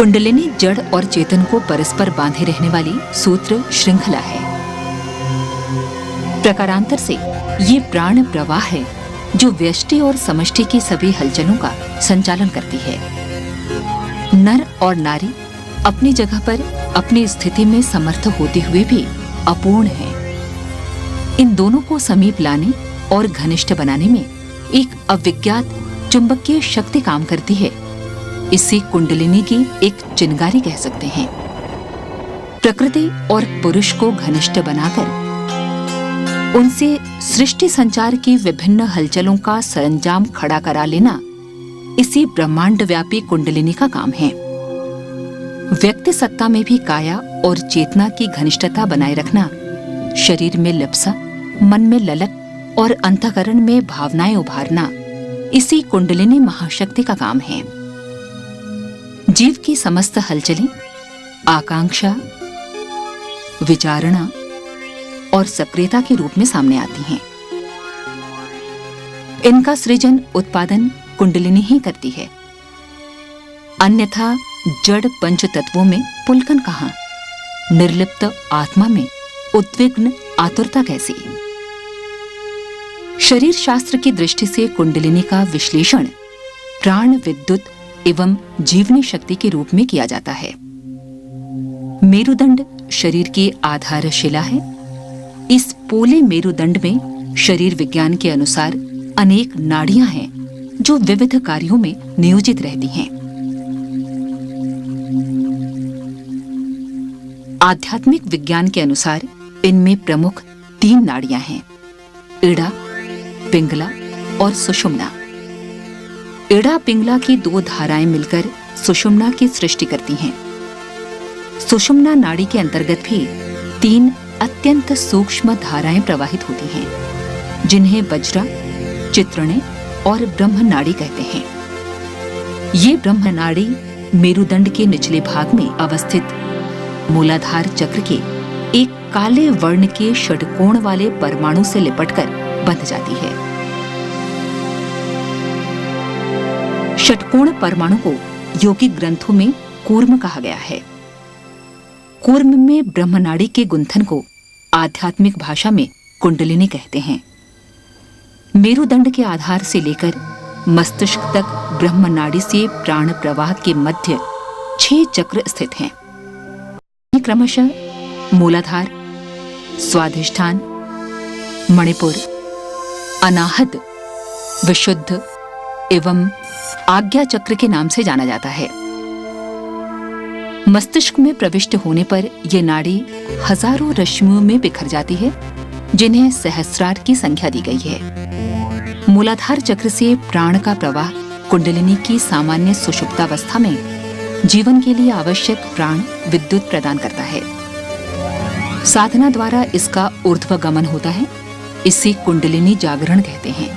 कुंडलिनी जड़ और चेतन को परस्पर बांधे रहने वाली सूत्र श्रृंखला है। प्रकारांतर से ये प्राण प्रवाह है जो व्यष्टि और समष्टि की सभी हलचलों का संचालन करती है। नर और नारी अपनी जगह पर अपनी स्थिति में समर्थ होते हुए भी अपूर्ण हैं। इन दोनों को समीप लाने और घनिष्ठ बनाने में एक अविज्ञात चुंबकीय शक्ति काम करती है। इसे कुंडलिनी की एक चिनगारी कह सकते हैं। प्रकृति और पुरुष को घनिष्ठ बनाकर उनसे सृष्टि संचार की विभिन्न हलचलों का सरंजाम खड़ा करा लेना इसी ब्रह्मांड व्यापी कुंडलिनी का काम है। व्यक्ति सत्ता में भी काया और चेतना की घनिष्ठता बनाए रखना, शरीर में लिप्सा, मन में ललक और अंतःकरण में भावनाएं उभारना इसी कुंडलिनी महाशक्ति का काम है। जीव की समस्त हलचलें आकांक्षा, विचारणा और सक्रियता के रूप में सामने आती हैं। इनका सृजन उत्पादन कुंडलिनी ही करती है। अन्यथा जड़ पंच तत्वों में पुलकन कहां, निर्लिप्त आत्मा में उद्विग्न आतुरता कैसी। शरीर शास्त्र की दृष्टि से कुंडलिनी का विश्लेषण प्राण विद्युत एवं जीवनी शक्ति के रूप में किया जाता है। मेरुदंड शरीर की आधारशिला है। इस पोले मेरुदंड में शरीर विज्ञान के अनुसार अनेक नाड़ियां हैं जो विविध कार्यों में नियोजित रहती हैं। आध्यात्मिक विज्ञान के अनुसार इनमें प्रमुख 3 नाड़ियां हैं, इड़ा, पिंगला और सुषुम्ना। इड़ा पिंगला की 2 धाराएं मिलकर सुषुम्ना की सृष्टि करती हैं। सुषुम्ना नाड़ी के अंतर्गत भी 3 अत्यंत सूक्ष्म धाराएं प्रवाहित होती हैं, जिन्हें वज्रा, चित्रणे और ब्रह्म नाड़ी कहते हैं। ये ब्रह्म नाड़ी मेरुदंड के निचले भाग में अवस्थित मूलाधार चक्र के एक काले वर्ण के षटकोण वाले परमाणु से लिपटकर बंध जाती है। षटकोण परमाणु को योगिक ग्रंथों में कूर्म कहा गया है। कूर्म में ब्रह्मनाड़ी के गुंथन को आध्यात्मिक भाषा में कुंडलिनी कहते हैं। मेरुदंड के आधार से लेकर मस्तिष्क तक ब्रह्मनाड़ी से प्राण प्रवाह के मध्य 6 चक्र स्थित हैं। क्रमशः मूलाधार, स्वाधिष्ठान, मणिपुर, अनाहत, विशुद्ध एवं आज्ञा चक्र के नाम से जाना जाता है। मस्तिष्क में प्रविष्ट होने पर यह नाड़ी हजारों रश्मियों में बिखर जाती है, जिन्हें सहस्रार की संख्या दी गई है। मूलाधार चक्र से प्राण का प्रवाह कुंडलिनी की सामान्य सुषुप्तावस्था में जीवन के लिए आवश्यक प्राण विद्युत प्रदान करता है। साधना द्वारा इसका ऊर्ध्वगमन होता है। इसे कुंडलिनी जागरण कहते हैं।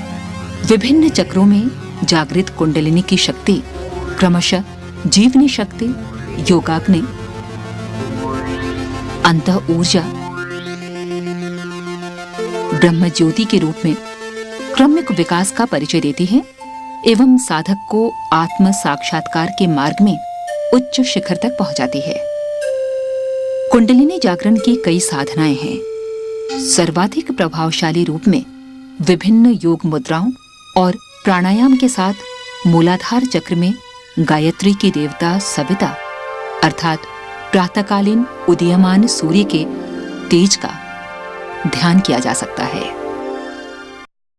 विभिन्न चक्रों में जागृत कुंडलिनी की शक्ति क्रमशः जीवनी शक्ति, योगाग्नि, अंतः ऊर्जा, ब्रह्म ज्योति के रूप में क्रमिक विकास का परिचय देती है एवं साधक को आत्म साक्षात्कार के मार्ग में उच्च शिखर तक पहुंचाती है। कुंडलिनी जागरण की कई साधनाएं हैं। सर्वाधिक प्रभावशाली रूप में विभिन्न योग मुद्राओं और प्राणायाम के साथ मूलाधार चक्र में गायत्री की देवता सविता अर्थात प्रातःकालीन उदीयमान सूर्य के तेज का ध्यान किया जा सकता है।